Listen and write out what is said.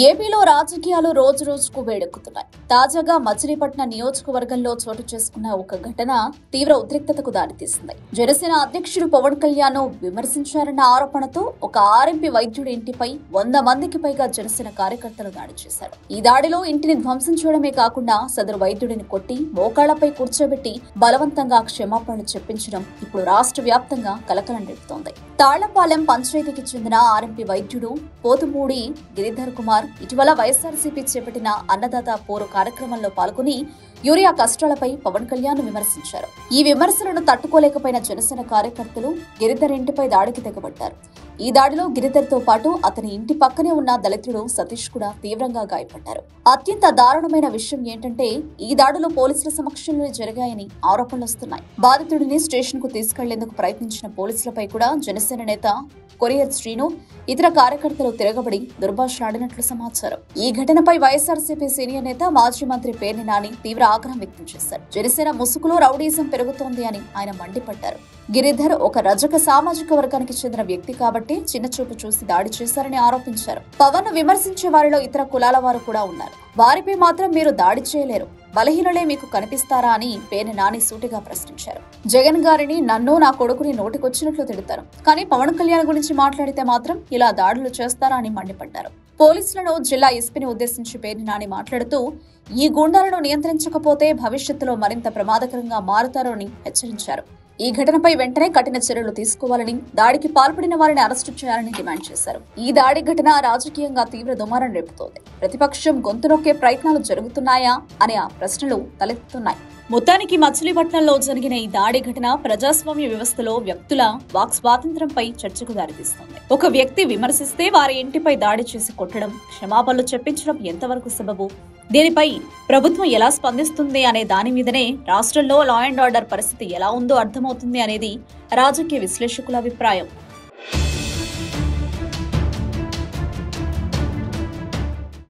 ఏపీలో రాజకీయాలు రోజు రోజుకు వేడెక్కుతున్నాయి. తాజాగా మచిలీపట్నం నియోజకవర్గంలో చోటు చేసుకున్న ఒక ఘటన తీవ్ర ఉద్రిక్తతకు దారితీసింది. జనసేన అధ్యక్షుడు పవన్ కళ్యాణ్ విమర్శించారన్న ఆరోపణతో ఒక ఆర్ఎంపీ వైద్యుడి ఇంటిపై 100 మందికి పైగా జనసేన కార్యకర్తలు దాడి చేశారు. ఈ దాడిలో ఇంటిని ధ్వంసం చేయడమే కాకుండా సదరు వైద్యుడిని కొట్టి మోకాళ్లపై కూర్చోబెట్టి బలవంతంగా క్షమాపణలు చెప్పించడం ఇప్పుడు రాష్ట్ర వ్యాప్తంగా కలకలం రేపుతోంది. తాళ్లపాలెం పంచాయతీకి చెందిన ఆర్ఎంపీ వైద్యుడు పోతుమూడి గిరిధర్ కుమార్ ఇటీవల వైఎస్ఆర్సీపీ చేపట్టిన అన్నదాత పోరు కార్యక్రమంలో పాల్గొని యూరియా కష్టాలపై పవన్ కళ్యాణ్ విమర్శించారు. ఈ విమర్శలను తట్టుకోలేకపోయిన జనసేన కార్యకర్తలు గిరిధర్ ఇంటిపై దాడికి తెగబడ్డారు. ఈ దాడిలో గిరిధర్ తో పాటు అతని ఇంటి పక్కనే ఉన్న దళితుడు సతీష్ కూడా తీవ్రంగా గాయపడ్డారు. అత్యంత దారుణమైన విషయం ఏంటంటే ఈ దాడులు పోలీసుల సమక్షంలో జరిగాయని ఆరోపణలు వస్తున్నాయి. బాధితుడిని స్టేషన్ కు తీసుకెళ్లేందుకు ప్రయత్నించిన పోలీసులపై కూడా జనసేన నేత కొరియర్ శ్రీను ఇతర కార్యకర్తలు తిరగబడి దుర్భాషలాడినట్లు సమాచారం. ఈ ఘటనపై వైఎస్ఆర్సీపీ సీనియర్ నేత మాజీ మంత్రి పేర్ని నాని తీవ్ర ఆగ్రహం వ్యక్తం చేశారు. జనసేన ముసుగులో రౌడీజం పెరుగుతోంది అని ఆయన మండిపడ్డారు. గిరిధర్ ఒక రజక సామాజిక వర్గానికి చెందిన వ్యక్తి కాబట్టి చిన్నచూపు చూసి దాడి చేశారని ఆరోపించారు. పవన్ విమర్శించే వారిలో ఇతర కులాల వారు కూడా ఉన్నారు. వారిపై మాత్రం మీరు దాడి చేయలేరు, బలహీనులే మీకు కనిపిస్తారా అని పేర్ని నాని సూటిగా ప్రశ్నించారు. జగన్ గారిని నన్ను నా కొడుకుని నోటికొచ్చినట్లు తిడతారు, కానీ పవన్ కళ్యాణ్ గురించి మాట్లాడితే మాత్రం ఇలా దాడులు చేస్తారా అని మండిపడ్డారు. పోలీసులను జిల్లా ఎస్పీని ఉద్దేశించి పేర్ని నాని మాట్లాడుతూ ఈ గూండాలను నియంత్రించకపోతే భవిష్యత్తులో మరింత ప్రమాదకరంగా మారుతారని హెచ్చరించారు. ఈ ఘటనపై వెంటనే కఠిన చర్యలు తీసుకోవాలని, దాడికి పాల్పడిన వారిని అరెస్టు చేయాలని డిమాండ్ చేశారు. ఈ దాడి ఘటన రాజకీయంగా తీవ్ర దుమారం రేపుతోంది. ప్రతిపక్షం గొంతు నొక్కే ప్రయత్నాలు జరుగుతున్నాయా అనే ప్రశ్నలు తలెత్తుతున్నాయి. మొత్తానికి మచిలీపట్నంలో జరిగిన ఈ దాడి ఘటన ప్రజాస్వామ్య వ్యవస్థలో వ్యక్తుల వాక్ స్వాతంత్ర్యంపై చర్చకు దారితీస్తోంది. ఒక వ్యక్తి విమర్శిస్తే వారి ఇంటిపై దాడి చేసి కొట్టడం, క్షమాపణలు చెప్పించడం ఎంతవరకు సబబు? దీనిపై ప్రభుత్వం ఎలా స్పందిస్తుంది అనే దాని మీదనే రాష్ట్రంలో లా అండ్ ఆర్డర్ పరిస్థితి ఎలా ఉందో అర్థమవుతుంది అనేది రాజకీయ విశ్లేషకుల అభిప్రాయం.